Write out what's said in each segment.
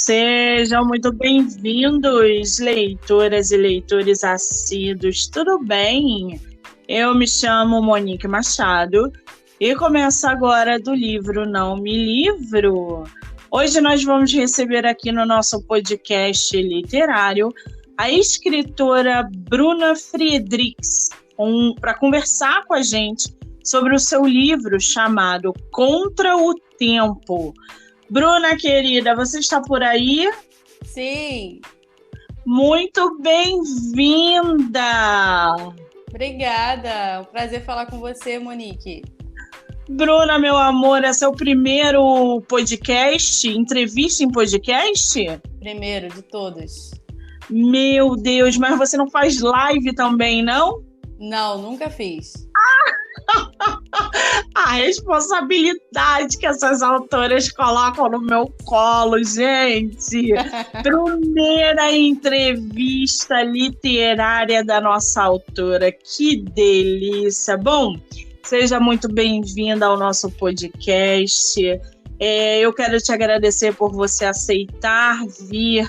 Sejam muito bem-vindos, leitoras e leitores assíduos, tudo bem? Eu me chamo Monique Machado e começo agora do livro Não Me Livro. Hoje nós vamos receber aqui no nosso podcast literário a escritora Bruna Friedrichs para conversar com a gente sobre o seu livro chamado Contra o Tempo. Bruna, querida, você está por aí? Sim. Muito bem-vinda! Obrigada, é um prazer falar com você, Monique. Bruna, meu amor, esse é o primeiro podcast, entrevista em podcast? Primeiro de todos. Meu Deus, mas você não faz live também, não? Não, nunca fiz. A responsabilidade que essas autoras colocam no meu colo, gente. Primeira entrevista literária da nossa autora. Que delícia. Bom, seja muito bem-vinda ao nosso podcast. Eu quero te agradecer por você aceitar vir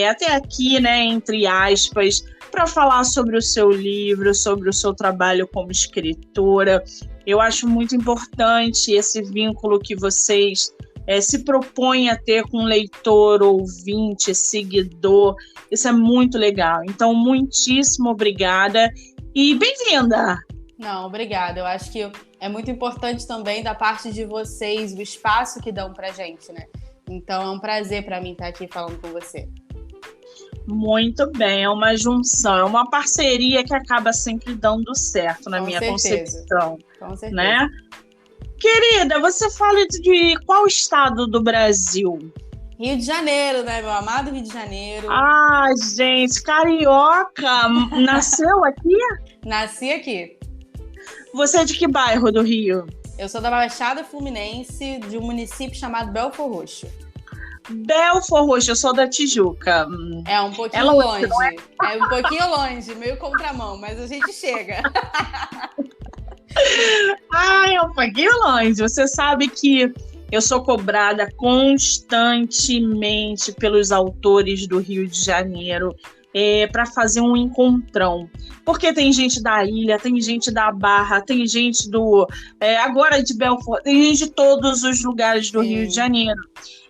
até aqui, né, entre aspas, para falar sobre o seu livro, sobre o seu trabalho como escritora. Eu acho muito importante esse vínculo que vocês se propõem a ter com leitor, ouvinte, seguidor. Isso é muito legal. Então, muitíssimo obrigada e bem-vinda! Não, obrigada. Eu acho que é muito importante também da parte de vocês, o espaço que dão pra gente, né? Então, é um prazer para mim estar aqui falando com você. Muito bem, é uma junção, é uma parceria que acaba sempre dando certo na minha concepção. Com certeza. Né? Querida, você fala de qual estado do Brasil? Rio de Janeiro, né, meu amado Rio de Janeiro. Ah, gente, carioca, nasceu aqui? Nasci aqui. Você é de que bairro do Rio? Eu sou da Baixada Fluminense, de um município chamado Belford Roxo. Belford Roxo, eu sou da Tijuca. É um pouquinho longe. É um pouquinho longe, meio contramão, mas a gente chega. É um pouquinho longe. Você sabe que eu sou cobrada constantemente pelos autores do Rio de Janeiro para fazer um encontrão. Porque tem gente da Ilha, tem gente da Barra, tem gente agora de Belford, tem gente de todos os lugares do Rio de Janeiro.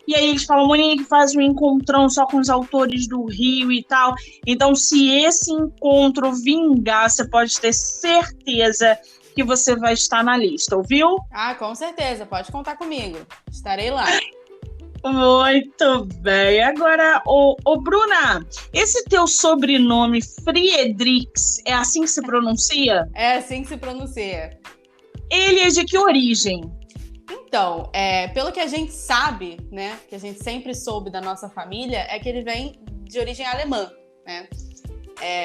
E aí eles falam, Monique, faz um encontrão só com os autores do Rio e tal. Então, se esse encontro vingar, você pode ter certeza que você vai estar na lista, ouviu? Ah, com certeza, pode contar comigo. Estarei lá. Muito bem. Agora, Bruna, esse teu sobrenome, Friedrichs, é assim que se pronuncia? É assim que se pronuncia. Ele é de que origem? Então, pelo que a gente sabe, né, que a gente sempre soube da nossa família, é que ele vem de origem alemã, né?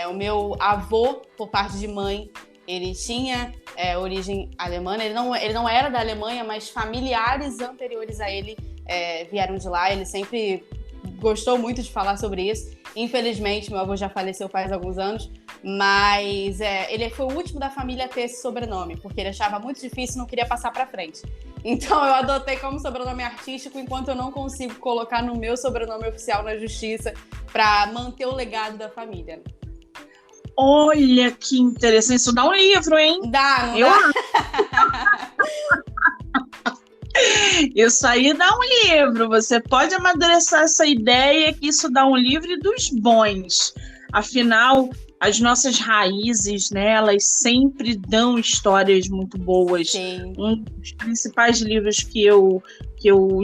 O meu avô, por parte de mãe, ele tinha origem alemã. Ele não era da Alemanha, mas familiares anteriores a ele vieram de lá. Ele sempre gostou muito de falar sobre isso. Infelizmente, meu avô já faleceu faz alguns anos, mas ele foi o último da família a ter esse sobrenome, porque ele achava muito difícil e não queria passar para frente. Então eu adotei como sobrenome artístico, enquanto eu não consigo colocar no meu sobrenome oficial na justiça para manter o legado da família. Olha que interessante, isso dá um livro, hein? Dá, não dá? Isso aí dá um livro, você pode amadurecer essa ideia que isso dá um livro dos bons. Afinal, as nossas raízes, né, elas sempre dão histórias muito boas. Sim. Um dos principais livros que eu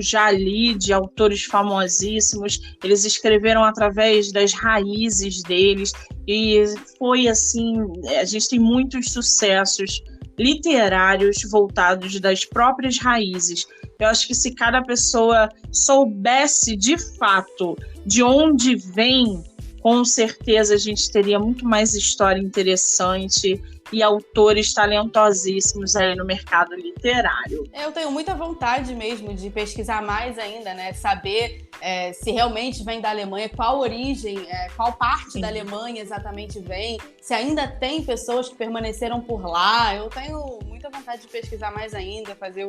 já li de autores famosíssimos, eles escreveram através das raízes deles e foi assim, a gente tem muitos sucessos literários voltados das próprias raízes. Eu acho que se cada pessoa soubesse de fato de onde vem, com certeza a gente teria muito mais história interessante e autores talentosíssimos aí no mercado literário. Eu tenho muita vontade mesmo de pesquisar mais ainda, né? Saber se realmente vem da Alemanha, qual origem, qual parte da Alemanha exatamente vem, se ainda tem pessoas que permaneceram por lá. Eu tenho muita vontade de pesquisar mais ainda, fazer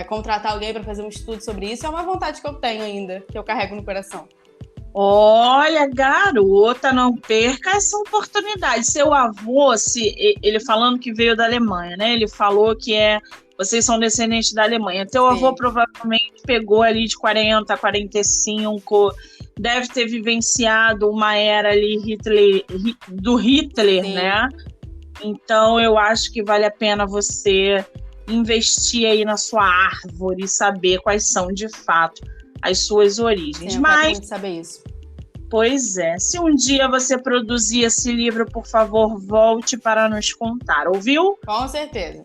contratar alguém para fazer um estudo sobre isso, é uma vontade que eu tenho ainda, que eu carrego no coração. Olha, garota, não perca essa oportunidade. Seu avô, ele falando que veio da Alemanha, né? Ele falou que vocês são descendentes da Alemanha. Teu avô provavelmente pegou ali de 40 a 45, deve ter vivenciado uma era ali do Hitler, Sim. né? Então, eu acho que vale a pena você investir aí na sua árvore e saber quais são, de fato, as suas origens. Sim, eu quero muito saber isso. Pois é. Se um dia você produzir esse livro, por favor, volte para nos contar, ouviu? Com certeza.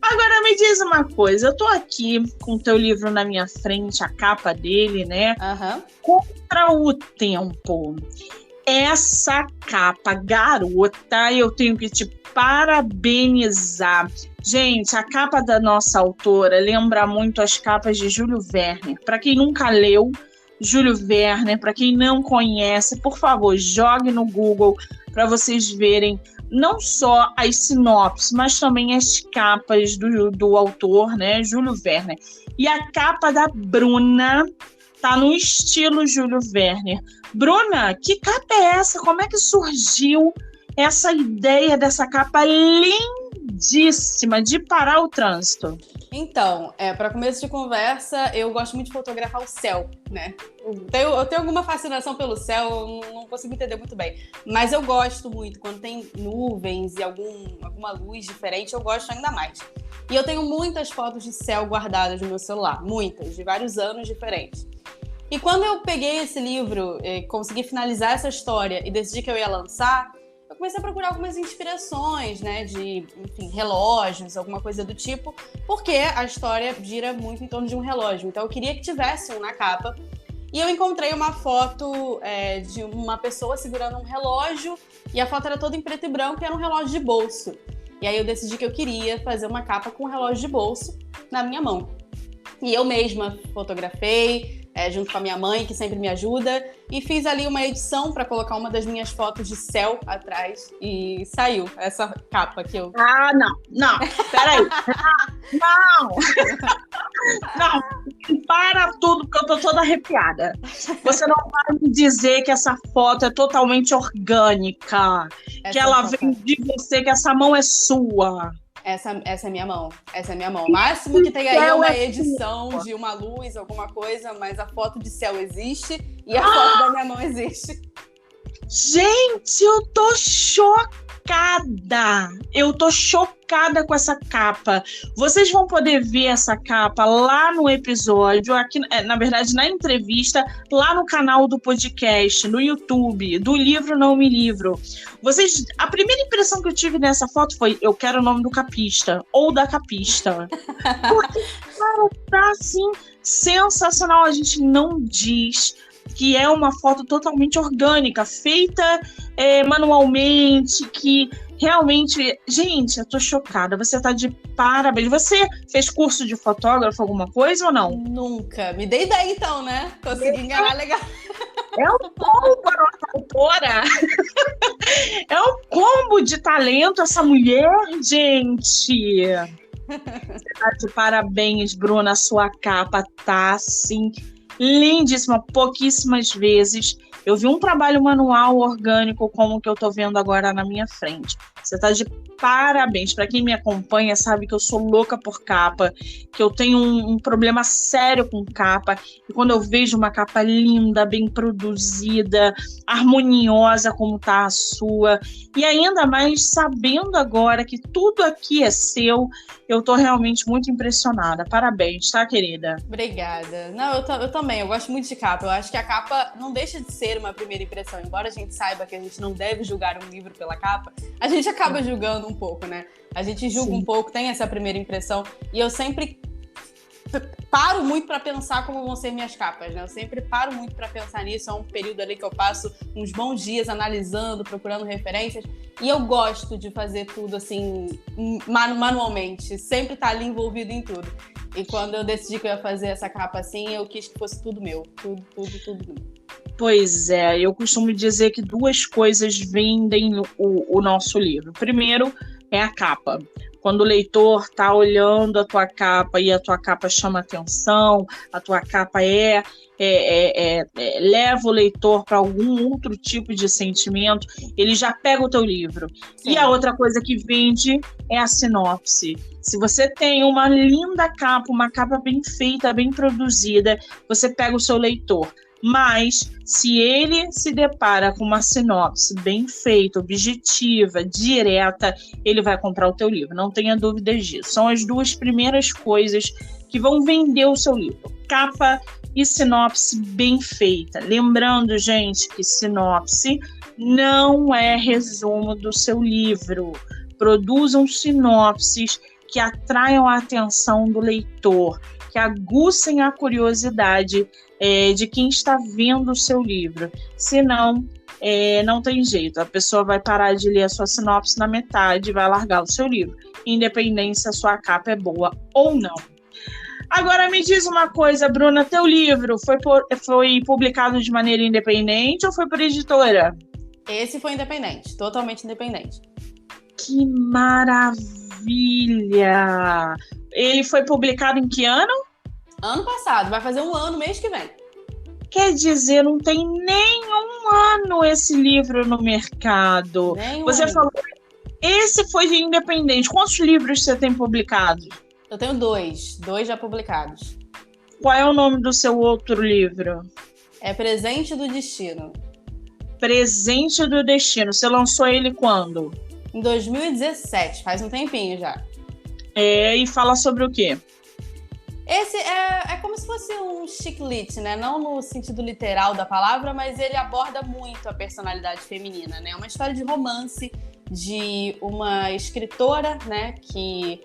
Agora me diz uma coisa, eu tô aqui com o teu livro na minha frente, a capa dele, né? Uhum. Contra o Tempo. Essa capa, garota, eu tenho que te parabenizar. Gente, a capa da nossa autora lembra muito as capas de Júlio Verne. Para quem nunca leu Júlio Verne, para quem não conhece, por favor, jogue no Google para vocês verem não só as sinopses, mas também as capas do autor, né, Júlio Verne. E a capa da Bruna tá no estilo Júlio Verne. Bruna, que capa é essa? Como é que surgiu essa ideia dessa capa lindíssima de parar o trânsito? Então, para começo de conversa, eu gosto muito de fotografar o céu, né? Eu tenho alguma fascinação pelo céu, eu não consigo entender muito bem. Mas eu gosto muito, quando tem nuvens e alguma luz diferente, eu gosto ainda mais. E eu tenho muitas fotos de céu guardadas no meu celular, muitas, de vários anos diferentes. E quando eu peguei esse livro, consegui finalizar essa história e decidi que eu ia lançar, eu comecei a procurar algumas inspirações, né, de, enfim, relógios, alguma coisa do tipo, porque a história gira muito em torno de um relógio. Então eu queria que tivesse um na capa. E eu encontrei uma foto de uma pessoa segurando um relógio e a foto era toda em preto e branco e era um relógio de bolso. E aí eu decidi que eu queria fazer uma capa com um relógio de bolso na minha mão. E eu mesma fotografei, junto com a minha mãe, que sempre me ajuda, e fiz ali uma edição para colocar uma das minhas fotos de céu atrás, e saiu essa capa que eu... Ah, não, peraí. Não! Não, para tudo, porque eu tô toda arrepiada. Você não vai me dizer que essa foto é totalmente orgânica, que ela vem de você, que essa mão é sua. Essa é minha mão. Essa é minha mão. Máximo que tem aí uma edição de uma luz, alguma coisa, mas a foto de céu existe e a foto da minha mão existe. Gente, eu tô chocada. Eu tô chocada com essa capa. Vocês vão poder ver essa capa lá no episódio, aqui, na verdade, na entrevista, lá no canal do podcast, no YouTube, do Livro Não Me Livro. A primeira impressão que eu tive nessa foto foi: eu quero o nome do capista, ou da capista. Porque, cara, tá assim, sensacional. A gente não diz que é uma foto totalmente orgânica, feita manualmente, que realmente... Gente, eu tô chocada, você tá de parabéns. Você fez curso de fotógrafo, alguma coisa ou não? Nunca. Me dei ideia então, né? Consegui enganar legal. É um combo a nossa autora. É um combo de talento essa mulher, gente. Você tá de parabéns, Bruna. A sua capa tá, assim, lindíssima. Pouquíssimas vezes eu vi um trabalho manual orgânico como o que eu tô vendo agora na minha frente. Você tá de parabéns. Para quem me acompanha sabe que eu sou louca por capa, que eu tenho um problema sério com capa. E quando eu vejo uma capa linda, bem produzida, harmoniosa como tá a sua, e ainda mais sabendo agora que tudo aqui é seu, eu tô realmente muito impressionada. Parabéns, tá, querida? Obrigada. Não, eu também, eu gosto muito de capa. Eu acho que a capa não deixa de ser uma primeira impressão. Embora a gente saiba que a gente não deve julgar um livro pela capa, a gente acaba julgando um pouco, né? A gente julga um pouco, tem essa primeira impressão. E eu sempre paro muito para pensar como vão ser minhas capas, né? Eu sempre paro muito para pensar nisso. É um período ali que eu passo uns bons dias analisando, procurando referências. E eu gosto de fazer tudo assim, manualmente. Sempre tá ali envolvido em tudo. E quando eu decidi que eu ia fazer essa capa assim, eu quis que fosse tudo meu. Tudo meu. Pois é, eu costumo dizer que duas coisas vendem o nosso livro. Primeiro é a capa. quando o leitor está olhando a tua capa e a tua capa chama atenção, a tua capa leva o leitor para algum outro tipo de sentimento, ele já pega o teu livro. Sim. E a outra coisa que vende é a sinopse. Se você tem uma linda capa, uma capa bem feita, bem produzida, você pega o seu leitor. Mas, se ele se depara com uma sinopse bem feita, objetiva, direta, ele vai comprar o teu livro. Não tenha dúvidas disso. São as duas primeiras coisas que vão vender o seu livro. Capa e sinopse bem feita. Lembrando, gente, que sinopse não é resumo do seu livro. Produzam sinopses que atraiam a atenção do leitor, que aguçem a curiosidade de quem está vendo o seu livro. Senão, não tem jeito. A pessoa vai parar de ler a sua sinopse na metade e vai largar o seu livro, independente se a sua capa é boa ou não. Agora me diz uma coisa, Bruna, teu livro foi publicado de maneira independente ou foi por editora? Esse foi independente, totalmente independente. Que maravilha! Ele foi publicado em que ano? Ano passado, vai fazer 1 ano mês que vem. Quer dizer, não tem nenhum ano esse livro no mercado. Você falou, esse foi de independente. Quantos livros você tem publicados? Eu tenho 2 já publicados. Qual é o nome do seu outro livro? É Presente do Destino. Presente do Destino. Você lançou ele quando? Em 2017, faz um tempinho já. E fala sobre o quê? Esse é como se fosse um chick lit, né? Não no sentido literal da palavra, mas ele aborda muito a personalidade feminina, né? É uma história de romance de uma escritora, né? Que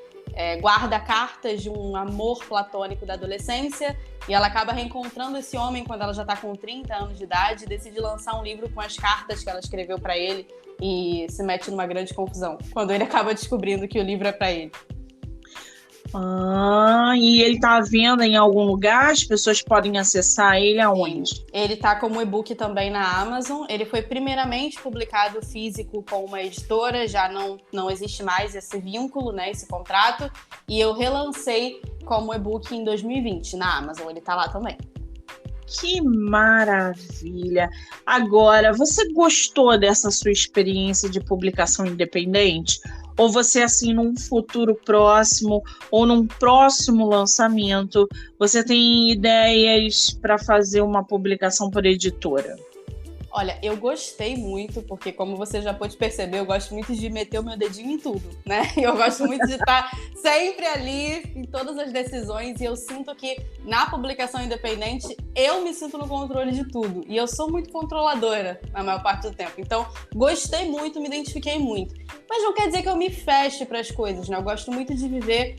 guarda cartas de um amor platônico da adolescência e ela acaba reencontrando esse homem quando ela já está com 30 anos de idade e decide lançar um livro com as cartas que ela escreveu para ele e se mete numa grande confusão quando ele acaba descobrindo que o livro é para ele. E ele está à venda em algum lugar? As pessoas podem acessar ele aonde? Sim. Ele está como e-book também na Amazon. Ele foi primeiramente publicado físico com uma editora, já não existe mais esse vínculo, né, esse contrato. E eu relancei como e-book em 2020 na Amazon. Ele está lá também. Que maravilha! Agora, você gostou dessa sua experiência de publicação independente? Ou você, assim, num futuro próximo ou num próximo lançamento, você tem ideias para fazer uma publicação por editora? Olha, eu gostei muito, porque como você já pôde perceber, eu gosto muito de meter o meu dedinho em tudo, né? Eu gosto muito de estar sempre ali em todas as decisões e eu sinto que na publicação independente eu me sinto no controle de tudo e eu sou muito controladora na maior parte do tempo. Então, gostei muito, me identifiquei muito. Mas não quer dizer que eu me feche para as coisas, né? Eu gosto muito de viver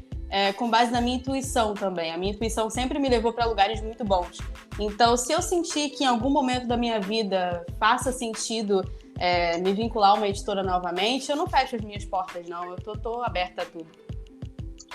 com base na minha intuição também. A minha intuição sempre me levou para lugares muito bons. Então, se eu sentir que em algum momento da minha vida faça sentido me vincular a uma editora novamente, eu não fecho as minhas portas, não. Eu tô aberta a tudo.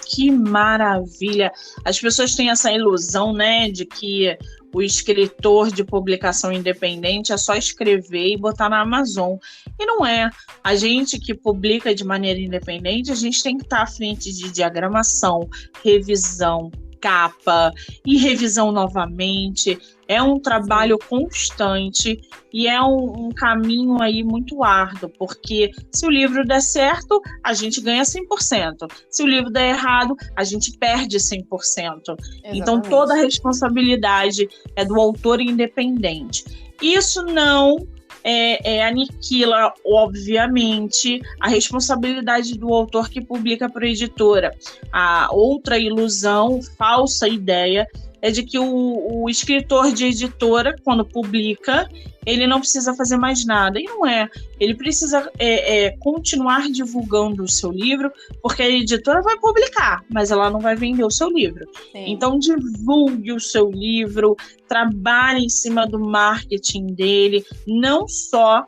Que maravilha! As pessoas têm essa ilusão, né, de que o escritor de publicação independente é só escrever e botar na Amazon. E não é. A gente que publica de maneira independente, a gente tem que estar à frente de diagramação, revisão, capa e revisão novamente. É um trabalho constante e é um caminho aí muito árduo, porque se o livro der certo, a gente ganha 100%. Se o livro der errado, a gente perde 100%. Exatamente. Então, toda a responsabilidade é do autor independente. Isso não aniquila, obviamente, a responsabilidade do autor que publica por editora. A outra ilusão, falsa ideia, é de que o escritor de editora, quando publica, ele não precisa fazer mais nada. E não é. Ele precisa continuar divulgando o seu livro, porque a editora vai publicar, mas ela não vai vender o seu livro. Sim. Então, divulgue o seu livro, trabalhe em cima do marketing dele, não só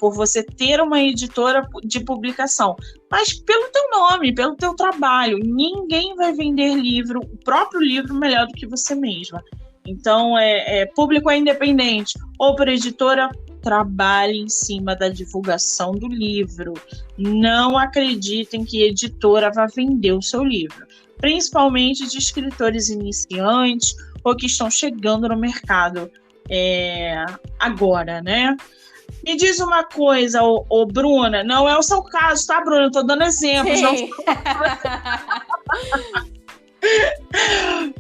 por você ter uma editora de publicação, mas pelo teu nome, pelo teu trabalho. Ninguém vai vender o próprio livro melhor do que você mesma. Então, público é independente ou por editora, trabalhe em cima da divulgação do livro. Não acreditem que a editora vai vender o seu livro, principalmente de escritores iniciantes ou que estão chegando no mercado agora, né? Me diz uma coisa, Bruna, não é o seu caso, tá, Bruna? Eu tô dando exemplos. Não...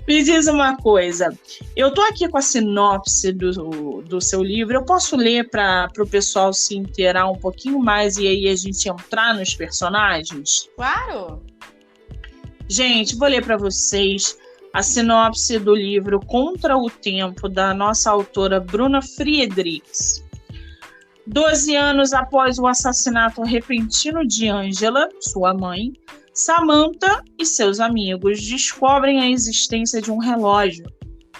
Me diz uma coisa, eu tô aqui com a sinopse do seu livro, eu posso ler para o pessoal se inteirar um pouquinho mais e aí a gente entrar nos personagens? Claro! Gente, vou ler para vocês a sinopse do livro Contra o Tempo, da nossa autora Bruna Friedrichs. 12 anos após o assassinato repentino de Angela, sua mãe, Samantha e seus amigos descobrem a existência de um relógio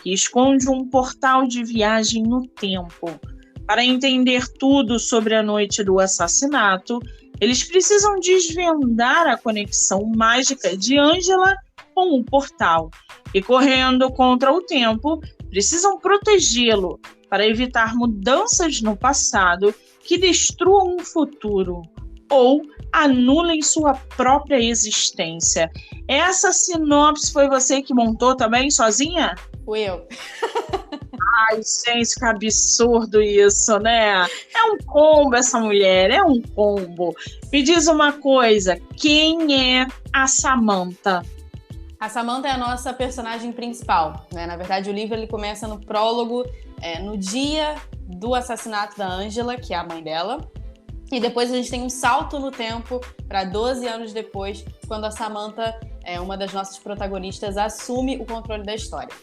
que esconde um portal de viagem no tempo. Para entender tudo sobre a noite do assassinato, eles precisam desvendar a conexão mágica de Angela com o portal e, correndo contra o tempo, precisam protegê-lo para evitar mudanças no passado que destruam o futuro ou anulem sua própria existência. Essa sinopse foi você que montou também, sozinha? Fui eu. Ai, gente, que absurdo isso, né? É um combo essa mulher, é um combo. Me diz uma coisa, quem é a Samantha? A Samantha é a nossa personagem principal, né? Na verdade, o livro ele começa no prólogo, no dia do assassinato da Angela, que é a mãe dela. E depois a gente tem um salto no tempo para 12 anos depois, quando a Samantha, uma das nossas protagonistas, assume o controle da história.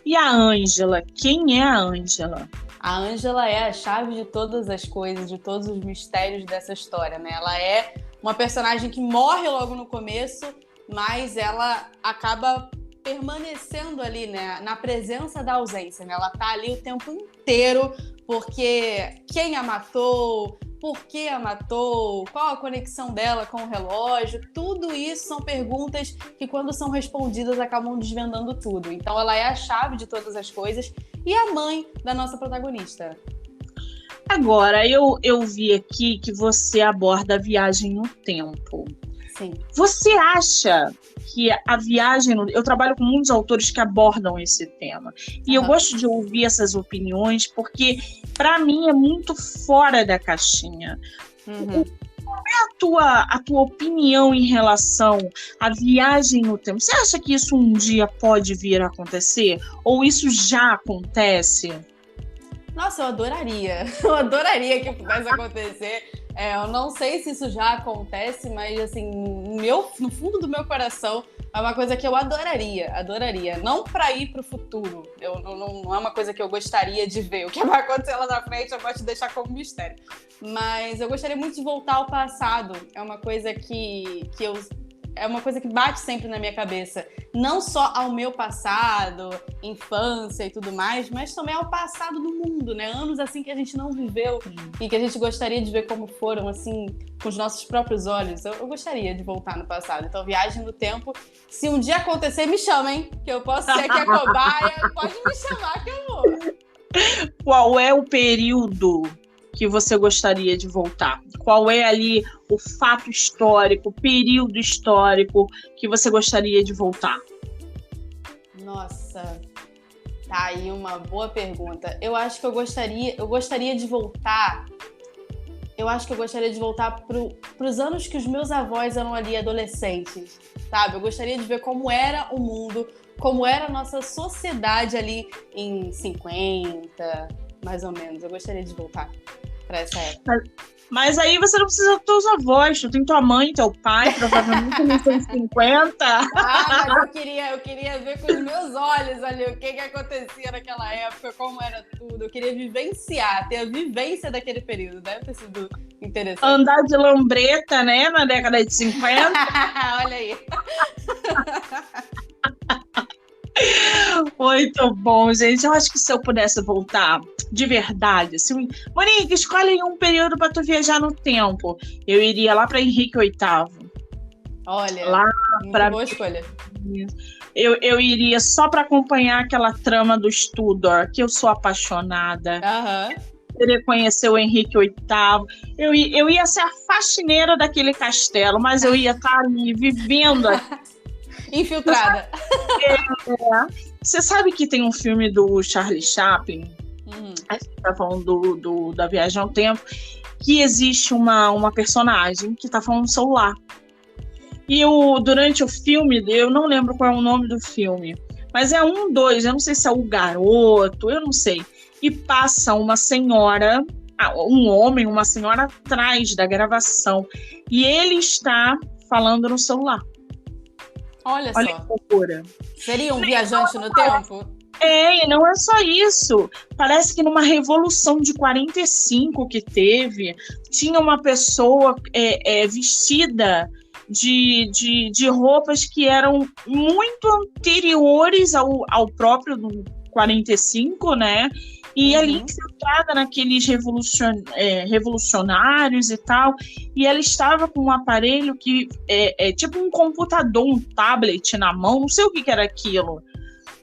E a Angela? Quem é a Angela? A Angela é a chave de todas as coisas, de todos os mistérios dessa história, né? Ela é uma personagem que morre logo no começo, mas ela acaba permanecendo ali, né, na presença da ausência, né? Ela tá ali o tempo inteiro, porque quem a matou, por que a matou, qual a conexão dela com o relógio, tudo isso são perguntas que, quando são respondidas, acabam desvendando tudo. Então ela é a chave de todas as coisas e a mãe da nossa protagonista. Agora, eu vi aqui que você aborda a viagem no tempo. Sim. Você acha que a viagem... Eu trabalho com muitos autores que abordam esse tema. E eu gosto de ouvir essas opiniões, porque, para mim, é muito fora da caixinha. Qual é a tua opinião em relação à viagem no tempo? Você acha que isso um dia pode vir a acontecer? Ou isso já acontece? Nossa, eu adoraria. Eu adoraria que pudesse acontecer. Eu não sei se isso já acontece, mas assim, no fundo do meu coração, é uma coisa que eu adoraria. Não para ir para o futuro. Não é uma coisa que eu gostaria de ver. O que vai acontecer lá na frente, eu gosto de deixar como mistério. Mas eu gostaria muito de voltar ao passado. É uma coisa é uma coisa que bate sempre na minha cabeça. Não só ao meu passado, infância e tudo mais, mas também ao passado do mundo, né? Anos assim que a gente não viveu e que a gente gostaria de ver como foram, assim, com os nossos próprios olhos. Eu gostaria de voltar no passado. Então, viagem no tempo, se um dia acontecer, me chamem, que eu posso ser aqui a cobaia. Pode me chamar que eu vou. Qual é o período que você gostaria de voltar? Qual é ali o fato histórico, o período histórico que você gostaria de voltar? Nossa, tá aí uma boa pergunta. Eu acho que eu gostaria de voltar. Eu acho que eu gostaria de voltar para os anos que os meus avós eram ali adolescentes, sabe? Eu gostaria de ver como era o mundo, como era a nossa sociedade ali em 50, mais ou menos. Eu gostaria de voltar para essa época. Mas aí você não precisa dos teus avós, tu tem tua mãe, teu pai, provavelmente nos anos 50. Mas eu queria ver com os meus olhos ali o que acontecia naquela época, como era tudo. Eu queria vivenciar, ter a vivência daquele período. Deve ter sido interessante. Andar de lambreta, né, na década de 50. Olha aí. Muito bom, gente. Eu acho que se eu pudesse voltar de verdade, assim, Monique, escolhe um período para tu viajar no tempo. Eu iria lá para Henrique VIII. Olha, lá para boa escolha. Eu iria só para acompanhar aquela trama do Tudor, que eu sou apaixonada. querer conhecer o Henrique VIII. Eu ia ser a faxineira daquele castelo, mas eu ia estar ali vivendo. Infiltrada. Você sabe que tem um filme do Charlie Chaplin, a gente tá falando da Viagem ao Tempo, que existe uma personagem que tá falando no celular. E durante o filme, eu não lembro qual é o nome do filme, mas é eu não sei se é o garoto, eu não sei. E passa uma senhora, um homem, uma senhora atrás da gravação. E ele está falando no celular. Olha só. Que loucura. Seria um viajante no tempo? E não é só isso. Parece que numa revolução de 45 que teve, tinha uma pessoa vestida de roupas que eram muito anteriores ao próprio do 45, né? E ali infiltrada naqueles revolucionários e tal. E ela estava com um aparelho que tipo um computador, um tablet na mão, não sei o que era aquilo.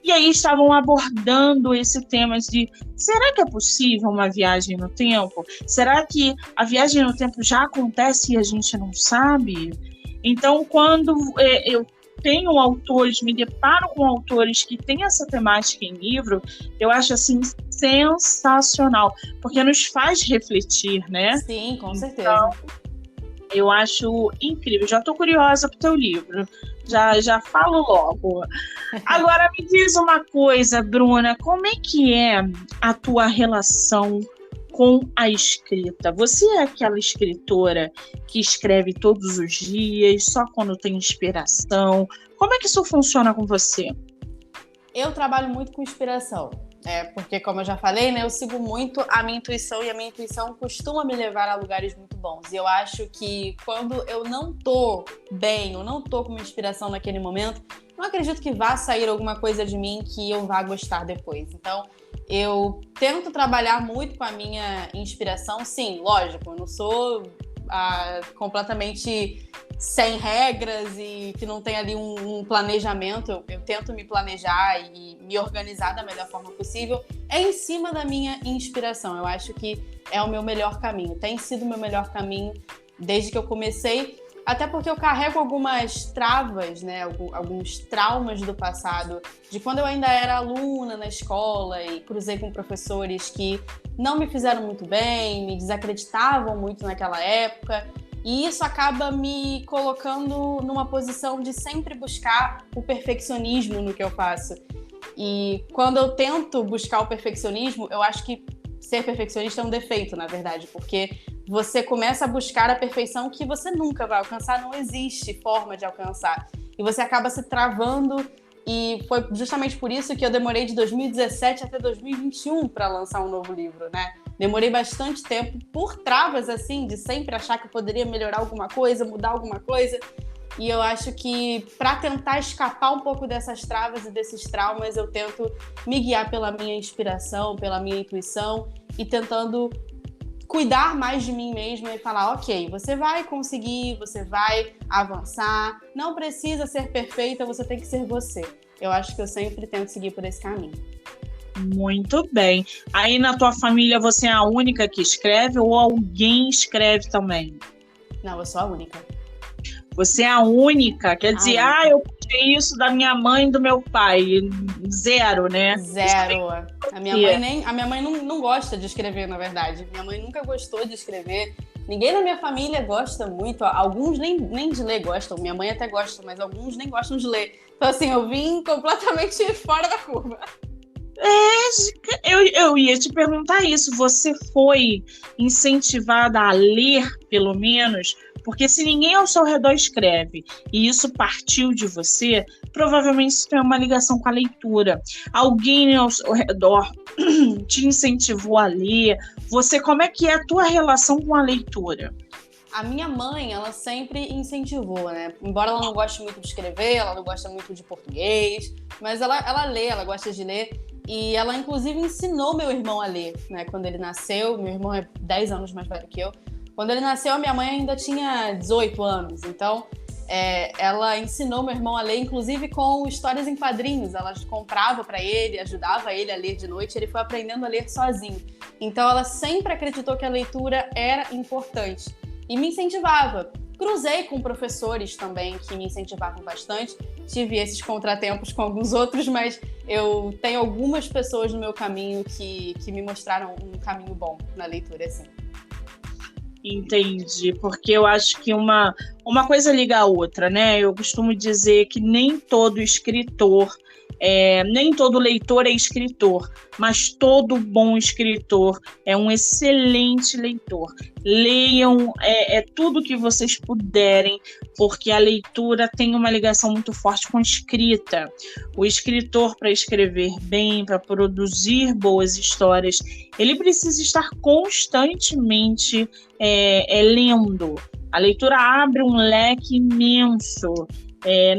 E aí estavam abordando esse tema de: será que é possível uma viagem no tempo? Será que a viagem no tempo já acontece e a gente não sabe? Então, quando eu tenho autores, me deparo com autores que têm essa temática em livro, eu acho assim sensacional, porque nos faz refletir, né? Sim, com certeza. Então, eu acho incrível. Já estou curiosa para o teu livro. Já falo logo. Agora me diz uma coisa, Bruna, como é que é a tua relação com a escrita? Você é aquela escritora que escreve todos os dias, só quando tem inspiração? Como é que isso funciona com você? Eu trabalho muito com inspiração. Porque, como eu já falei, né, eu sigo muito a minha intuição, e a minha intuição costuma me levar a lugares muito bons. E eu acho que quando eu não tô bem, ou não tô com uma inspiração naquele momento, não acredito que vá sair alguma coisa de mim que eu vá gostar depois. Então, eu tento trabalhar muito com a minha inspiração. Sim, lógico, eu não sou completamente sem regras e que não tem ali um planejamento. Eu tento me planejar e me organizar da melhor forma possível. É em cima da minha inspiração. Eu acho que é o meu melhor caminho. Tem sido o meu melhor caminho desde que eu comecei. Até porque eu carrego algumas travas, né? Alguns traumas do passado, de quando eu ainda era aluna na escola e cruzei com professores que não me fizeram muito bem, me desacreditavam muito naquela época. E isso acaba me colocando numa posição de sempre buscar o perfeccionismo no que eu faço. E quando eu tento buscar o perfeccionismo, eu acho que ser perfeccionista é um defeito, na verdade, porque você começa a buscar a perfeição que você nunca vai alcançar, não existe forma de alcançar. E você acaba se travando, e foi justamente por isso que eu demorei de 2017 até 2021 para lançar um novo livro, né? Demorei bastante tempo por travas, assim, de sempre achar que eu poderia melhorar alguma coisa, mudar alguma coisa. E eu acho que para tentar escapar um pouco dessas travas e desses traumas, eu tento me guiar pela minha inspiração, pela minha intuição e tentando cuidar mais de mim mesma e falar: ok, você vai conseguir, você vai avançar, não precisa ser perfeita, você tem que ser você. Eu acho que eu sempre tento seguir por esse caminho. Muito bem. Aí na tua família você é a única que escreve ou alguém escreve também? Não, eu sou a única. Você é a única? Quer dizer, eu puxei isso da minha mãe e do meu pai. Zero, né? Zero. A minha mãe não gosta de escrever, na verdade. Minha mãe nunca gostou de escrever. Ninguém na minha família gosta muito. Alguns nem de ler gostam. Minha mãe até gosta, mas alguns nem gostam de ler. Então, assim, eu vim completamente fora da curva. Eu ia te perguntar isso. Você foi incentivada a ler, pelo menos? Porque se ninguém ao seu redor escreve e isso partiu de você, provavelmente isso tem uma ligação com a leitura. Alguém ao seu redor te incentivou a ler. Como é que é a tua relação com a leitura? A minha mãe, ela sempre incentivou, né? Embora ela não goste muito de escrever, ela não gosta muito de português, mas ela lê, ela gosta de ler. E ela, inclusive, ensinou meu irmão a ler, né? Quando ele nasceu, meu irmão é 10 anos mais velho que eu. Quando ele nasceu, a minha mãe ainda tinha 18 anos. Então, ela ensinou meu irmão a ler, inclusive com histórias em quadrinhos. Ela comprava para ele, ajudava ele a ler de noite, ele foi aprendendo a ler sozinho. Então ela sempre acreditou que a leitura era importante e me incentivava. Cruzei com professores também que me incentivavam bastante. Tive esses contratempos com alguns outros, mas eu tenho algumas pessoas no meu caminho que me mostraram um caminho bom na leitura, assim. Entendi, porque eu acho que uma coisa liga a outra, né? Eu costumo dizer que nem todo escritor, nem todo leitor é escritor, mas todo bom escritor é um excelente leitor. Leiam tudo que vocês puderem, porque a leitura tem uma ligação muito forte com a escrita. O escritor, para escrever bem, para produzir boas histórias, ele precisa estar constantemente lendo. A leitura abre um leque imenso,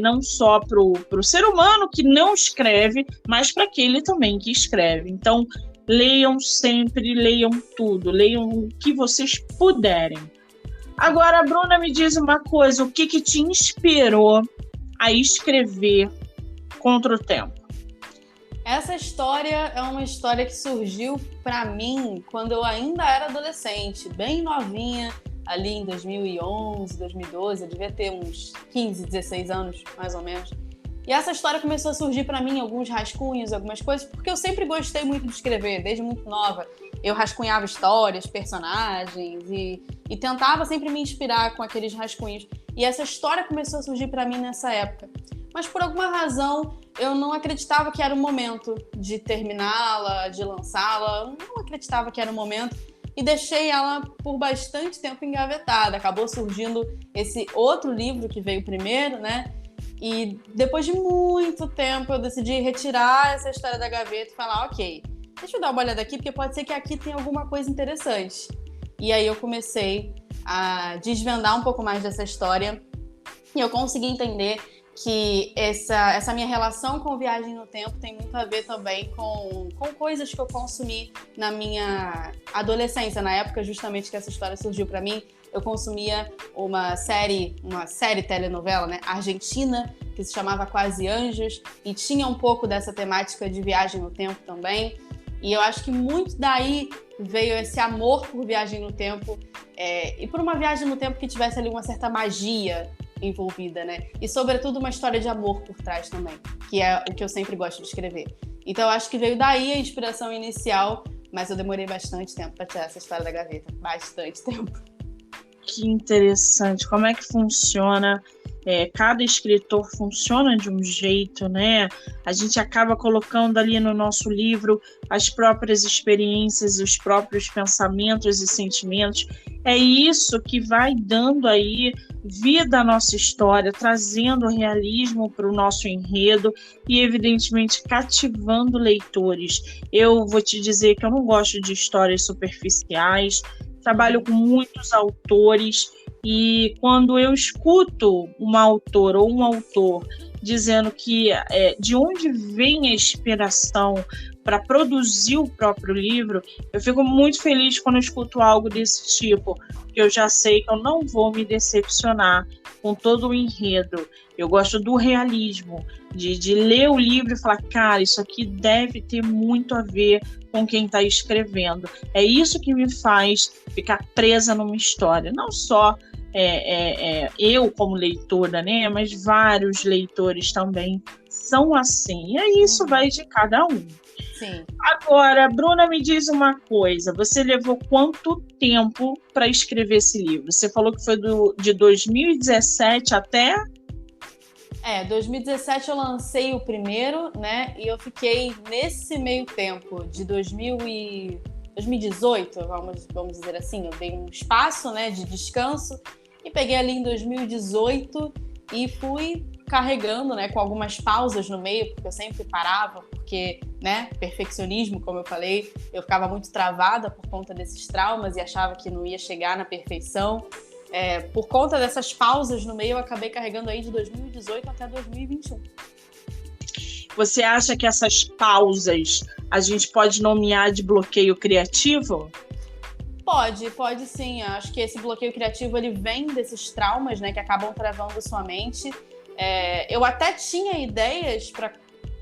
não só para o ser humano que não escreve, mas para aquele também que escreve. Então, leiam sempre, leiam tudo, leiam o que vocês puderem. Agora, Bruna, me diz uma coisa, o que te inspirou a escrever Contra o Tempo? Essa história é uma história que surgiu para mim quando eu ainda era adolescente, bem novinha, ali em 2011, 2012, eu devia ter uns 15, 16 anos, mais ou menos. E essa história começou a surgir para mim, alguns rascunhos, algumas coisas, porque eu sempre gostei muito de escrever, desde muito nova. Eu rascunhava histórias, personagens e tentava sempre me inspirar com aqueles rascunhos. E essa história começou a surgir para mim nessa época. Mas por alguma razão eu não acreditava que era o momento de terminá-la, de lançá-la. Eu não acreditava que era o momento e deixei ela por bastante tempo engavetada. Acabou surgindo esse outro livro que veio primeiro, né? E depois de muito tempo eu decidi retirar essa história da gaveta e falar, ok, deixa eu dar uma olhada aqui, porque pode ser que aqui tenha alguma coisa interessante. E aí eu comecei a desvendar um pouco mais dessa história e eu consegui entender que essa minha relação com viagem no tempo tem muito a ver também com coisas que eu consumi na minha adolescência, na época justamente que essa história surgiu para mim. Eu consumia uma série telenovela, né, argentina, que se chamava Quase Anjos, e tinha um pouco dessa temática de viagem no tempo também. E eu acho que muito daí veio esse amor por viagem no tempo, e por uma viagem no tempo que tivesse ali uma certa magia envolvida, né? E sobretudo uma história de amor por trás também, que é o que eu sempre gosto de escrever. Então eu acho que veio daí a inspiração inicial, mas eu demorei bastante tempo para tirar essa história da gaveta. Bastante tempo. Que interessante. Como é que funciona? Cada escritor funciona de um jeito, né? A gente acaba colocando ali no nosso livro as próprias experiências, os próprios pensamentos e sentimentos. É isso que vai dando aí vida à nossa história, trazendo realismo para o nosso enredo e, evidentemente, cativando leitores. Eu vou te dizer que eu não gosto de histórias superficiais, trabalho com muitos autores e quando eu escuto uma autora ou um autor dizendo que de onde vem a inspiração para produzir o próprio livro, eu fico muito feliz quando eu escuto algo desse tipo, porque eu já sei que eu não vou me decepcionar com todo o enredo. Eu gosto do realismo, de ler o livro e falar, cara, isso aqui deve ter muito a ver com quem está escrevendo. É isso que me faz ficar presa numa história. Não só eu como leitora, né, mas vários leitores também são assim. E aí isso vai de cada um. Sim. Agora, Bruna, me diz uma coisa. Você levou quanto tempo para escrever esse livro? Você falou que foi de 2017 até... 2017 eu lancei o primeiro, né? E eu fiquei nesse meio tempo de 2018, vamos dizer assim. Eu dei um espaço, né, de descanso e peguei ali em 2018 e fui carregando, né, com algumas pausas no meio, porque eu sempre parava, porque, né, perfeccionismo, como eu falei, eu ficava muito travada por conta desses traumas e achava que não ia chegar na perfeição. Por conta dessas pausas no meio, eu acabei carregando aí de 2018 até 2021. Você acha que essas pausas a gente pode nomear de bloqueio criativo? Pode sim. Acho que esse bloqueio criativo, ele vem desses traumas, né, que acabam travando sua mente. Eu até tinha ideias para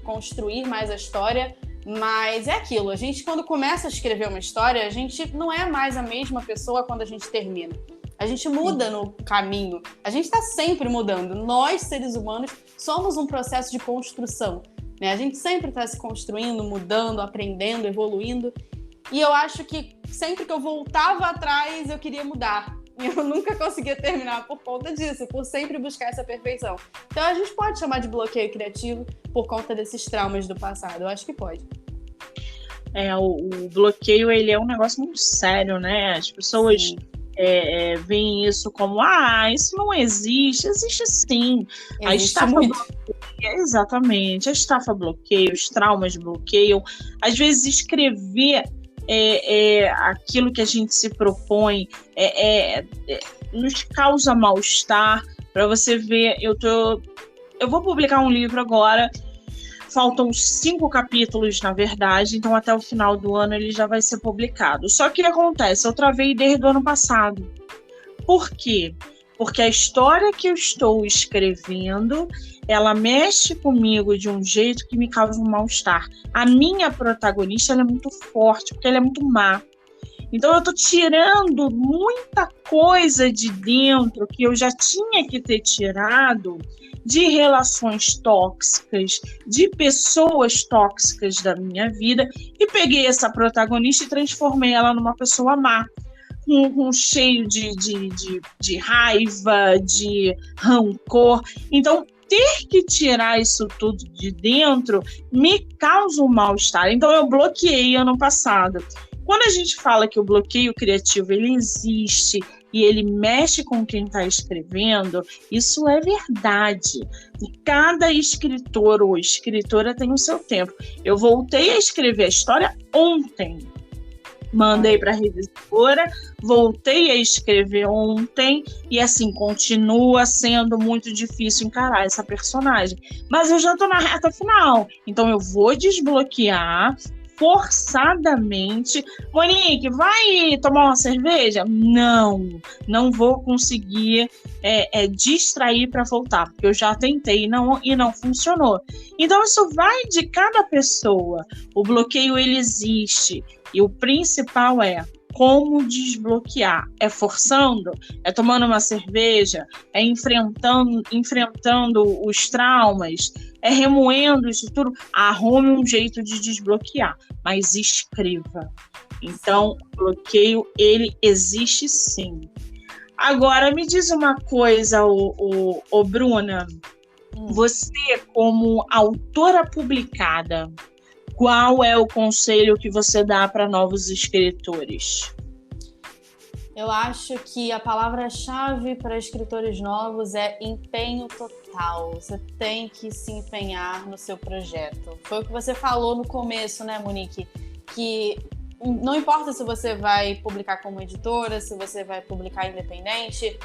construir mais a história, mas é aquilo. A gente, quando começa a escrever uma história, a gente não é mais a mesma pessoa quando a gente termina. A gente muda no caminho. A gente está sempre mudando. Nós, seres humanos, somos um processo de construção, né? A gente sempre está se construindo, mudando, aprendendo, evoluindo. E eu acho que sempre que eu voltava atrás, eu queria mudar. E eu nunca conseguia terminar por conta disso, por sempre buscar essa perfeição. Então a gente pode chamar de bloqueio criativo por conta desses traumas do passado. Eu acho que pode. O bloqueio, ele é um negócio muito sério, né? As pessoas veem isso como, isso não existe. Existe sim. Existe a estafa muito. Bloqueia, exatamente. A estafa bloqueia, os traumas bloqueiam. Às vezes escrever aquilo que a gente se propõe nos causa mal-estar. Para você ver, eu vou publicar um livro agora. Faltam 5 capítulos, na verdade, então até o final do ano ele já vai ser publicado. Só que o que acontece? Eu travei desde o ano passado. Por quê? Porque a história que eu estou escrevendo, ela mexe comigo de um jeito que me causa um mal-estar. A minha protagonista, ela é muito forte, porque ela é muito má. Então eu estou tirando muita coisa de dentro que eu já tinha que ter tirado, de relações tóxicas, de pessoas tóxicas da minha vida, e peguei essa protagonista e transformei ela numa pessoa má, cheio de raiva, de rancor. Então, ter que tirar isso tudo de dentro me causa um mal-estar. Então, eu bloqueei ano passado. Quando a gente fala que o bloqueio criativo ele existe e ele mexe com quem está escrevendo, isso é verdade. E cada escritor ou escritora tem o seu tempo. Eu voltei a escrever a história ontem. Mandei para a revisora, voltei a escrever ontem e assim, continua sendo muito difícil encarar essa personagem. Mas eu já estou na reta final, então eu vou desbloquear forçadamente. Monique, vai tomar uma cerveja? Não vou conseguir distrair para voltar, porque eu já tentei e não funcionou. Então isso vai de cada pessoa. O bloqueio ele existe e o principal é como desbloquear. É forçando? É tomando uma cerveja? É enfrentando os traumas? É remoendo isso tudo? Arrume um jeito de desbloquear, mas escreva. Então, o bloqueio, ele existe sim. Agora, me diz uma coisa, Bruna. Você, como autora publicada, qual é o conselho que você dá para novos escritores? Eu acho que a palavra-chave para escritores novos é empenho total. Você tem que se empenhar no seu projeto. Foi o que você falou no começo, né, Monique? Que não importa se você vai publicar como editora, se você vai publicar independente,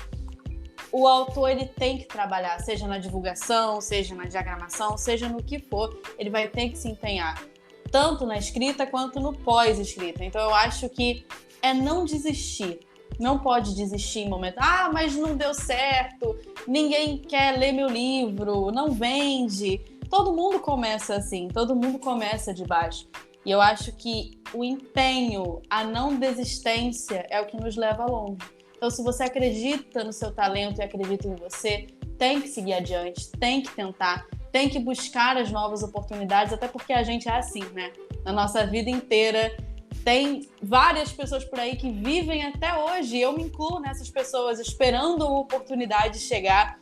o autor ele tem que trabalhar, seja na divulgação, seja na diagramação, seja no que for, ele vai ter que se empenhar, tanto na escrita quanto no pós-escrita. Então eu acho que é não desistir. Não pode desistir em momento, mas não deu certo, ninguém quer ler meu livro, não vende. Todo mundo começa assim, todo mundo começa de baixo. E eu acho que o empenho, a não desistência é o que nos leva longe. Então, se você acredita no seu talento e acredita em você, tem que seguir adiante, tem que tentar, tem que buscar as novas oportunidades, até porque a gente é assim, né? Na nossa vida inteira, tem várias pessoas por aí que vivem até hoje, eu me incluo nessas pessoas, esperando a oportunidade chegar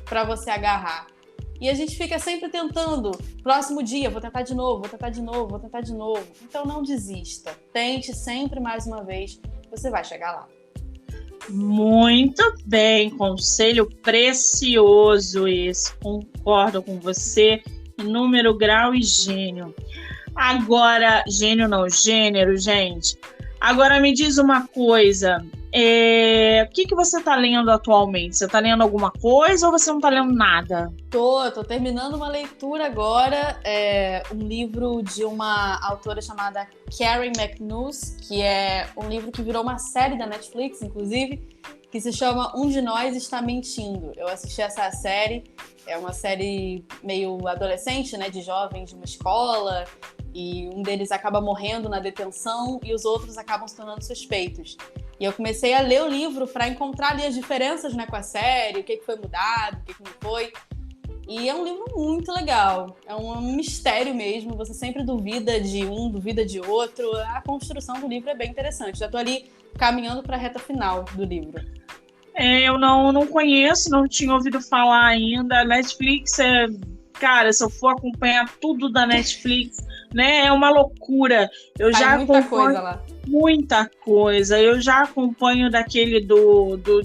para você agarrar. E a gente fica sempre tentando, próximo dia, vou tentar de novo, vou tentar de novo, vou tentar de novo. Então não desista, tente sempre mais uma vez, você vai chegar lá. Muito bem, conselho precioso esse, concordo com você, número, grau e gênio. Agora, gênero, gente. Agora me diz uma coisa, O que você está lendo atualmente? Você está lendo alguma coisa ou você não está lendo nada? Tô terminando uma leitura agora, um livro de uma autora chamada Karen McNews, que é um livro que virou uma série da Netflix, inclusive, que se chama Um de Nós Está Mentindo. Eu assisti essa série, é uma série meio adolescente, né, de jovens de uma escola, e um deles acaba morrendo na detenção e os outros acabam se tornando suspeitos. E eu comecei a ler o livro para encontrar ali as diferenças, né, com a série, o que foi mudado, o que não foi. E é um livro muito legal. É um mistério mesmo. Você sempre duvida de um, duvida de outro. A construção do livro é bem interessante. Já estou ali caminhando para a reta final do livro. Eu não conheço, não tinha ouvido falar ainda. A Netflix cara, se eu for acompanhar tudo da Netflix, né, é uma loucura. Eu já muita coisa lá. Muita coisa. Eu já acompanho daquele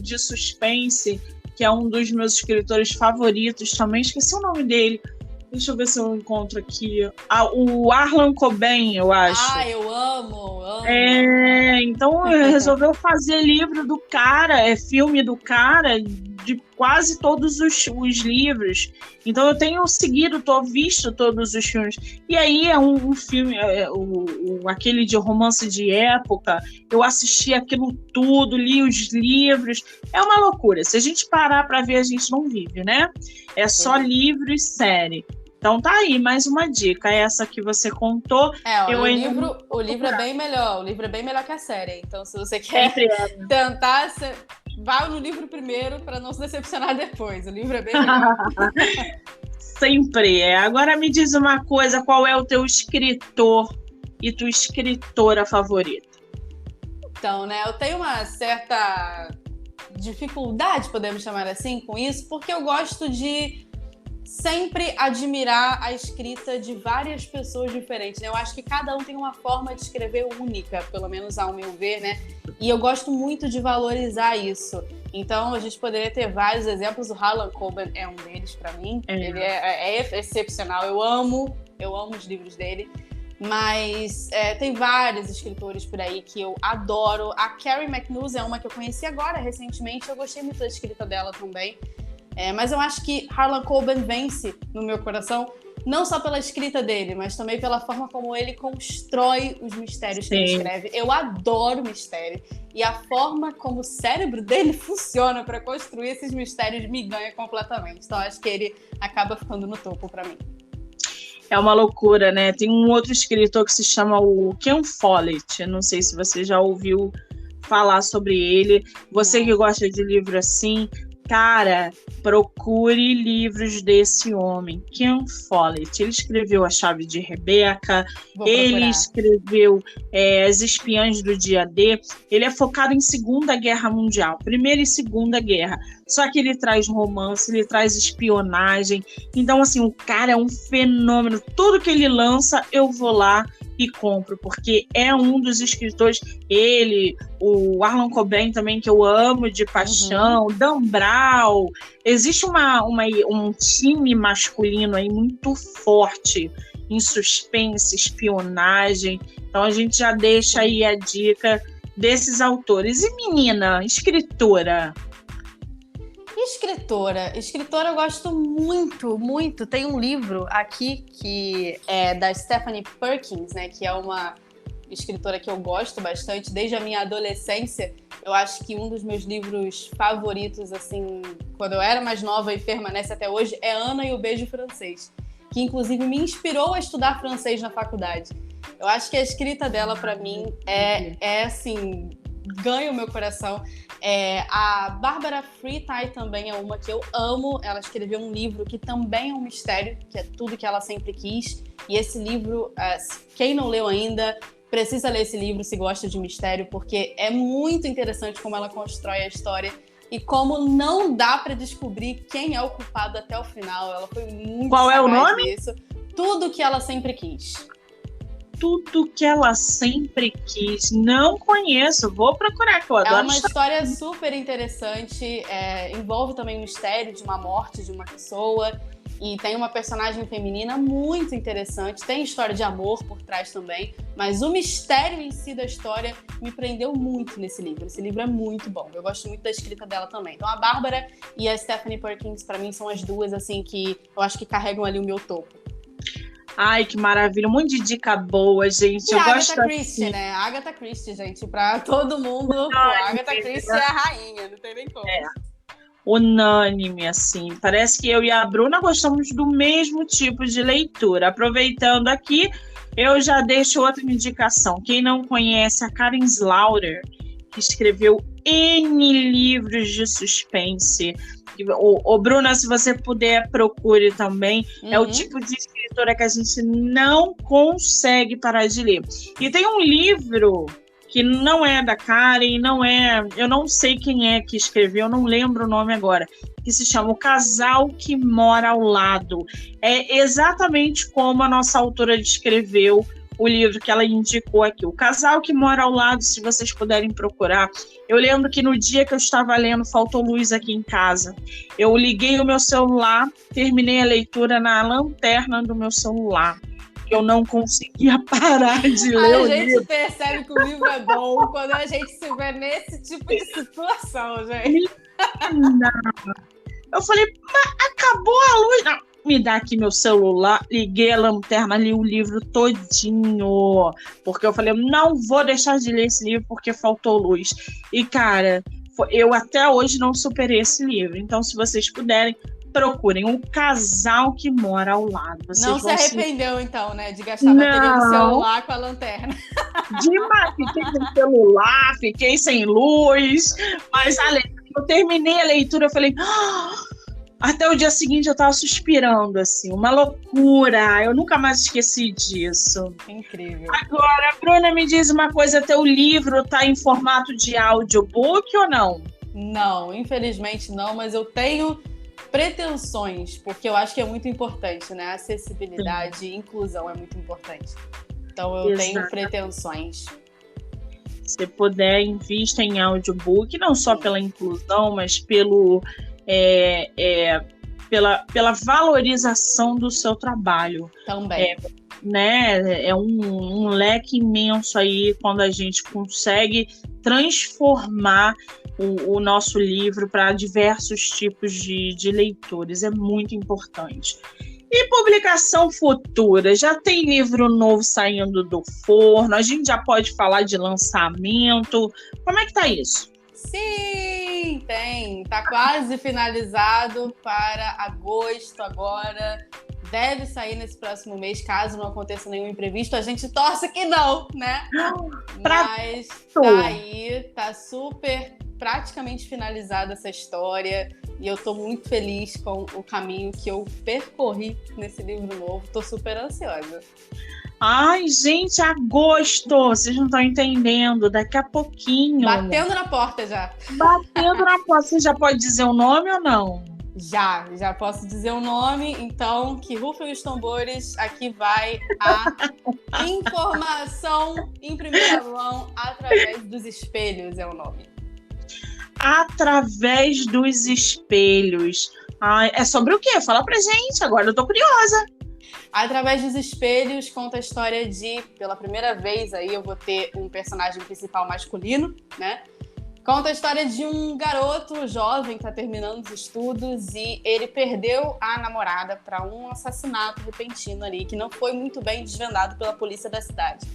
de suspense, que é um dos meus escritores favoritos também. Esqueci o nome dele. Deixa eu ver se eu encontro aqui. O Harlan Coben, eu acho. Eu amo. Então resolveu fazer livro do cara, filme do cara, de quase todos os livros. Então eu tenho seguido, visto todos os filmes. E aí é um filme, aquele de romance de época, eu assisti aquilo tudo, li os livros. É uma loucura. Se a gente parar para ver, a gente não vive, né? É só livro e série. Então tá aí, mais uma dica. Essa que você contou. O livro é bem melhor. O livro é bem melhor que a série. Então, se você quer tentar, vá no livro primeiro para não se decepcionar depois. O livro é bem melhor. Sempre é. Agora me diz uma coisa, qual é o teu escritor e tua escritora favorita? Então, né, eu tenho uma certa dificuldade, podemos chamar assim, com isso, porque eu gosto de sempre admirar a escrita de várias pessoas diferentes, né? Eu acho que cada um tem uma forma de escrever única, pelo menos ao meu ver, né? E eu gosto muito de valorizar isso. Então, a gente poderia ter vários exemplos. O Harlan Coben é um deles, para mim. Ele é excepcional. Eu amo os livros dele. Mas tem vários escritores por aí que eu adoro. A Karen McNews é uma que eu conheci agora, recentemente. Eu gostei muito da escrita dela também. Mas eu acho que Harlan Coben vence no meu coração, não só pela escrita dele, mas também pela forma como ele constrói os mistérios que ele escreve. Eu adoro mistério. E a forma como o cérebro dele funciona para construir esses mistérios me ganha completamente. Então acho que ele acaba ficando no topo para mim. É uma loucura, né? Tem um outro escritor que se chama o Ken Follett. Eu não sei se você já ouviu falar sobre ele. Você que gosta de livro assim, cara, procure livros desse homem, Ken Follett. Ele escreveu A Chave de Rebeca, ele escreveu As Espiãs do Dia D. Ele é focado em Segunda Guerra Mundial, Primeira e Segunda Guerra. Só que ele traz romance, ele traz espionagem. Então, assim, o cara é um fenômeno. Tudo que ele lança, eu vou lá e compro, porque é um dos escritores, ele, o Harlan Coben também, que eu amo de paixão, Dan Brown. Existe um time masculino aí muito forte em suspense, espionagem. Então a gente já deixa aí a dica desses autores. E menina, escritora? Escritora eu gosto muito, muito. Tem um livro aqui que é da Stephanie Perkins, né? Que é uma escritora que eu gosto bastante desde a minha adolescência. Eu acho que um dos meus livros favoritos, assim, quando eu era mais nova e permanece até hoje, é Ana e o Beijo Francês, que inclusive me inspirou a estudar francês na faculdade. Eu acho que a escrita dela, para mim, é assim, ganha o meu coração. A Bárbara Freitag também é uma que eu amo. Ela escreveu um livro que também é um mistério, que é tudo que ela sempre quis. E esse livro, quem não leu ainda, precisa ler esse livro se gosta de mistério, porque é muito interessante como ela constrói a história e como não dá para descobrir quem é o culpado até o final. Ela foi muito Qual é o nome? Nisso. Tudo que ela sempre quis. Tudo que ela sempre quis. Não conheço, vou procurar, que eu adoro. É uma história super interessante, envolve também o mistério de uma morte de uma pessoa. E tem uma personagem feminina muito interessante, tem história de amor por trás também, mas o mistério em si da história me prendeu muito nesse livro. Esse livro é muito bom, eu gosto muito da escrita dela também. Então a Bárbara e a Stephanie Perkins, pra mim, são as duas, assim, que eu acho que carregam ali o meu topo. Ai, que maravilha, um monte de dica boa, gente. E eu a gosto Agatha Christie, né? A Agatha Christie, gente, pra todo mundo, a Agatha Christie é a rainha, não tem nem como. Unânime, assim. Parece que eu e a Bruna gostamos do mesmo tipo de leitura. Aproveitando aqui, eu já deixo outra indicação. Quem não conhece a Karen Slaughter, que escreveu N livros de suspense. Bruna, se você puder, procure também. É o tipo de escritora que a gente não consegue parar de ler. E tem um livro que não é da Karen, eu não sei quem é que escreveu, eu não lembro o nome agora, que se chama O Casal que Mora ao Lado. É exatamente como a nossa autora descreveu o livro que ela indicou aqui. O Casal que Mora ao Lado, se vocês puderem procurar. Eu lembro que no dia que eu estava lendo, faltou luz aqui em casa. Eu liguei o meu celular, terminei a leitura na lanterna do meu celular. Eu não conseguia parar de ler o livro. A gente percebe que o livro é bom quando a gente se vê nesse tipo de situação, gente. Não. Eu falei, mas acabou a luz. Não, me dá aqui meu celular, liguei a lanterna, li o livro todinho. Porque eu falei, não vou deixar de ler esse livro porque faltou luz. E, cara, eu até hoje não superei esse livro. Então, se vocês puderem, procurem O Casal que Mora ao Lado. Vocês não se arrependeu, então, né? De gastar a bateria do celular com a lanterna. Demais, fiquei sem celular, fiquei sem luz. Mas eu terminei a leitura, eu falei... Até o dia seguinte eu tava suspirando, assim. Uma loucura. Eu nunca mais esqueci disso. Incrível. Agora, Bruna, me diz uma coisa. Teu livro tá em formato de audiobook ou não? Não, infelizmente não. Mas eu tenho... pretensões, porque eu acho que é muito importante, né? Acessibilidade e inclusão é muito importante. Então eu tenho pretensões. Se puder, invista em audiobook, não só pela inclusão, mas pela valorização do seu trabalho. Também. É um leque imenso aí quando a gente consegue transformar o nosso livro para diversos tipos de leitores. É muito importante. E publicação futura? Já tem livro novo saindo do forno? A gente já pode falar de lançamento? Como é que tá isso? Sim, tem. Tá quase finalizado para agosto agora. Deve sair nesse próximo mês, caso não aconteça nenhum imprevisto. A gente torce que não, né? Mas tá aí, tá super praticamente finalizada essa história. E eu tô muito feliz com o caminho que eu percorri nesse livro novo. Tô super ansiosa. Ai, gente, agosto! Vocês não estão entendendo. Daqui a pouquinho. Batendo na porta já. Batendo na porta. Você já pode dizer o nome ou não? Já posso dizer o nome, então, que rufem os tambores, aqui vai a informação em primeira mão, Através dos Espelhos é o nome. Através dos Espelhos. Ai, é sobre o quê? Fala pra gente, agora eu tô curiosa. Através dos Espelhos conta a história de, pela primeira vez aí eu vou ter um personagem principal masculino, né? Conta a história de um garoto jovem que está terminando os estudos e ele perdeu a namorada para um assassinato repentino ali, que não foi muito bem desvendado pela polícia da cidade.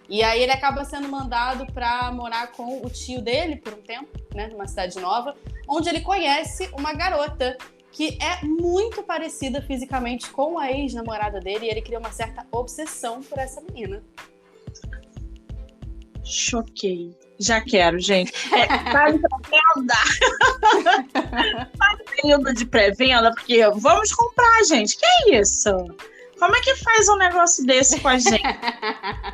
E aí ele acaba sendo mandado para morar com o tio dele por um tempo, né, numa cidade nova, onde ele conhece uma garota que é muito parecida fisicamente com a ex-namorada dele e ele cria uma certa obsessão por essa menina. Choquei. Já quero, gente. Tá em pré-venda. Tá em período de pré-venda, porque vamos comprar, gente. Que é isso? Como é que faz um negócio desse com a gente?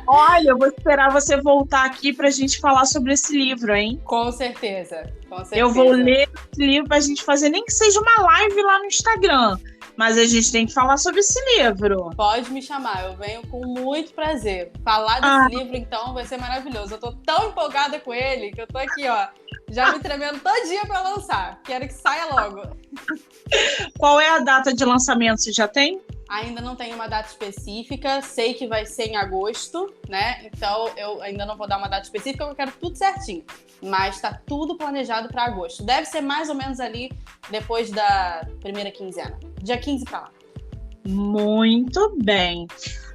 Olha, eu vou esperar você voltar aqui pra gente falar sobre esse livro, hein? Com certeza. Eu vou ler esse livro pra gente fazer, nem que seja uma live lá no Instagram. Mas a gente tem que falar sobre esse livro. Pode me chamar, eu venho com muito prazer. Falar desse livro, então, vai ser maravilhoso. Eu tô tão empolgada com ele que eu tô aqui, ó, já me tremendo todinha pra lançar. Quero que saia logo. Qual é a data de lançamento? Você já tem? Ainda não tenho uma data específica, sei que vai ser em agosto, né? Então eu ainda não vou dar uma data específica, eu quero tudo certinho. Mas tá tudo planejado para agosto. Deve ser mais ou menos ali depois da primeira quinzena. Dia 15 para lá. Muito bem.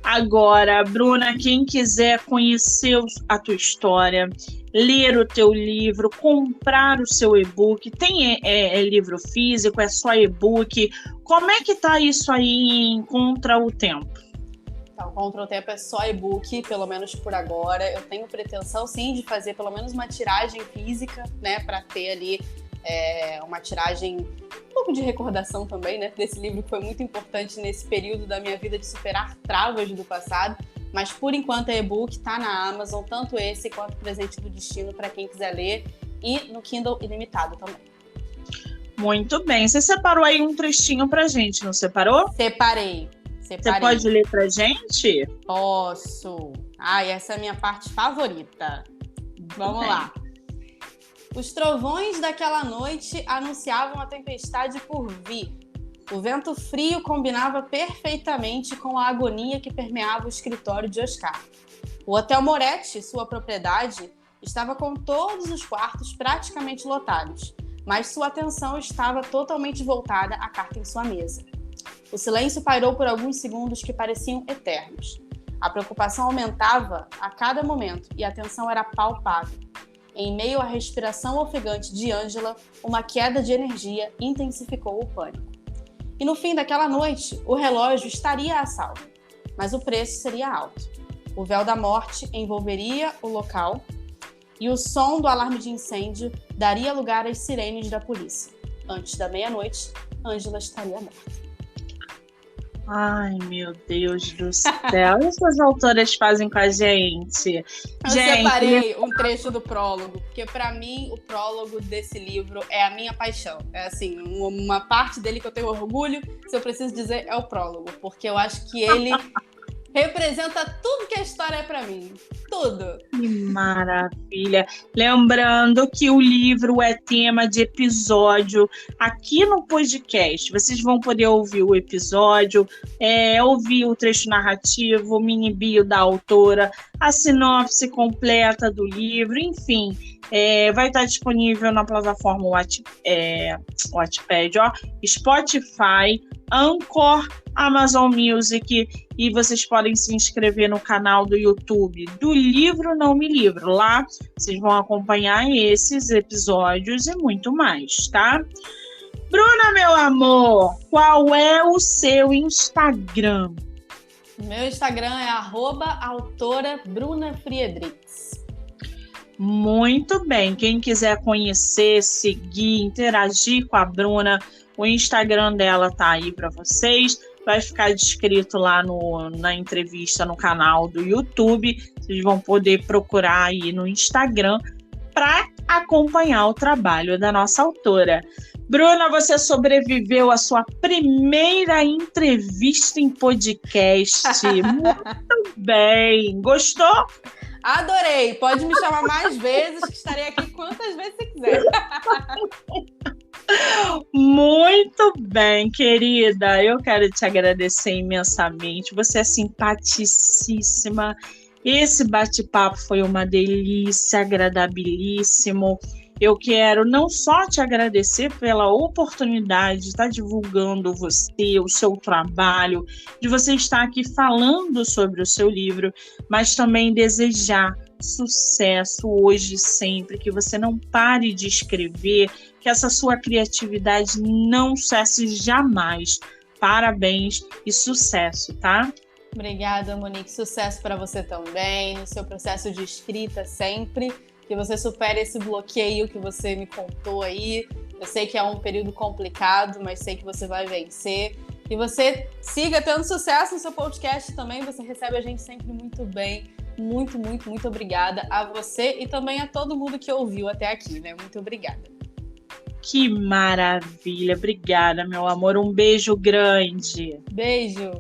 Agora, Bruna, quem quiser conhecer a tua história, ler o teu livro, comprar o seu e-book, tem livro físico, é só e-book? Como é que tá isso aí em Contra o Tempo? Então, Contra o Tempo é só e-book, pelo menos por agora. Eu tenho pretensão, sim, de fazer pelo menos uma tiragem física, né, para ter ali uma tiragem, um pouco de recordação também, né, desse livro que foi muito importante nesse período da minha vida de superar travas do passado. Mas, por enquanto, é e-book, tá na Amazon, tanto esse quanto Presente do Destino, para quem quiser ler, e no Kindle Ilimitado também. Muito bem. Você separou aí um trechinho pra gente, não separou? Separei. Você pode ler pra gente? Posso. Essa é a minha parte favorita. Vamos lá. Os trovões daquela noite anunciavam a tempestade por vir. O vento frio combinava perfeitamente com a agonia que permeava o escritório de Oscar. O Hotel Moretti, sua propriedade, estava com todos os quartos praticamente lotados, mas sua atenção estava totalmente voltada à carta em sua mesa. O silêncio pairou por alguns segundos que pareciam eternos. A preocupação aumentava a cada momento e a tensão era palpável. Em meio à respiração ofegante de Ângela, uma queda de energia intensificou o pânico. E no fim daquela noite, o relógio estaria a salvo, mas o preço seria alto. O véu da morte envolveria o local e o som do alarme de incêndio daria lugar às sirenes da polícia. Antes da meia-noite, Ângela estaria morta. Ai, meu Deus do céu. O que essas autoras fazem com a gente? Eu separei um trecho do prólogo, porque para mim o prólogo desse livro é a minha paixão. É assim, uma parte dele que eu tenho orgulho, se eu preciso dizer, é o prólogo, porque eu acho que ele representa tudo que a história é para mim. Tudo. Que maravilha. Lembrando que o livro é tema de episódio aqui no podcast. Vocês vão poder ouvir o episódio, ouvir o trecho narrativo, o mini bio da autora, a sinopse completa do livro, enfim. Vai estar disponível na plataforma Wattpad, Spotify, Anchor, Amazon Music, e vocês podem se inscrever no canal do YouTube do Livro Não Me Livro. Lá vocês vão acompanhar esses episódios e muito mais, tá? Bruna, meu amor, qual é o seu Instagram? Meu Instagram é @autora Bruna Friedrichs. Muito bem. Quem quiser conhecer, seguir, interagir com a Bruna, o Instagram dela tá aí para vocês. Vai ficar descrito lá na entrevista no canal do YouTube. Vocês vão poder procurar aí no Instagram para acompanhar o trabalho da nossa autora. Bruna, você sobreviveu à sua primeira entrevista em podcast. Muito bem. Gostou? Adorei. Pode me chamar mais vezes, que estarei aqui quantas vezes você quiser. Muito bem, querida. Eu quero te agradecer imensamente. Você é simpaticíssima. Esse bate-papo foi uma delícia, agradabilíssimo. Eu quero não só te agradecer pela oportunidade de estar divulgando você, o seu trabalho, de você estar aqui falando sobre o seu livro, mas também desejar sucesso hoje e sempre, que você não pare de escrever, que essa sua criatividade não cesse jamais. Parabéns e sucesso, tá? Obrigada, Monique. Sucesso para você também, no seu processo de escrita sempre. Que você supere esse bloqueio que você me contou aí. Eu sei que é um período complicado, mas sei que você vai vencer. E você siga tendo sucesso no seu podcast também. Você recebe a gente sempre muito bem. Muito, muito, muito obrigada a você e também a todo mundo que ouviu até aqui, né? Muito obrigada. Que maravilha. Obrigada, meu amor. Um beijo grande. Beijo.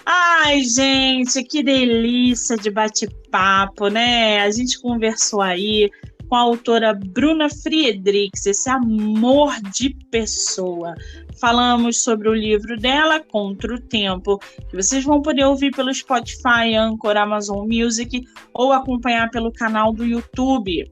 Ai, gente, que delícia de bate-papo, né? A gente conversou aí com a autora Bruna Friedrichs, esse amor de pessoa. Falamos sobre o livro dela, Contra o Tempo, que vocês vão poder ouvir pelo Spotify, Anchor, Amazon Music ou acompanhar pelo canal do YouTube.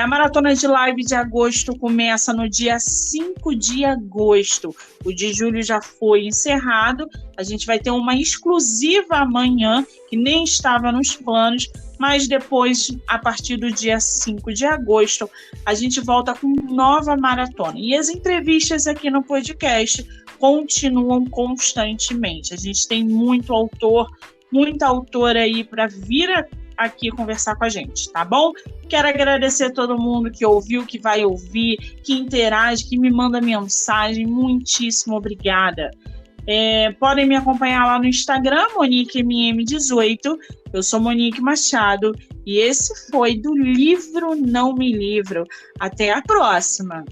A maratona de live de agosto começa no dia 5 de agosto. O de julho já foi encerrado. A gente vai ter uma exclusiva amanhã, que nem estava nos planos, mas depois, a partir do dia 5 de agosto, a gente volta com nova maratona. E as entrevistas aqui no podcast continuam constantemente. A gente tem muito autor, muita autora aí para vir aqui conversar com a gente, tá bom? Quero agradecer a todo mundo que ouviu, que vai ouvir, que interage, que me manda mensagem. Muitíssimo obrigada. Podem me acompanhar lá no Instagram, MoniqueMM18. Eu sou Monique Machado e esse foi do livro Não Me Livro. Até a próxima!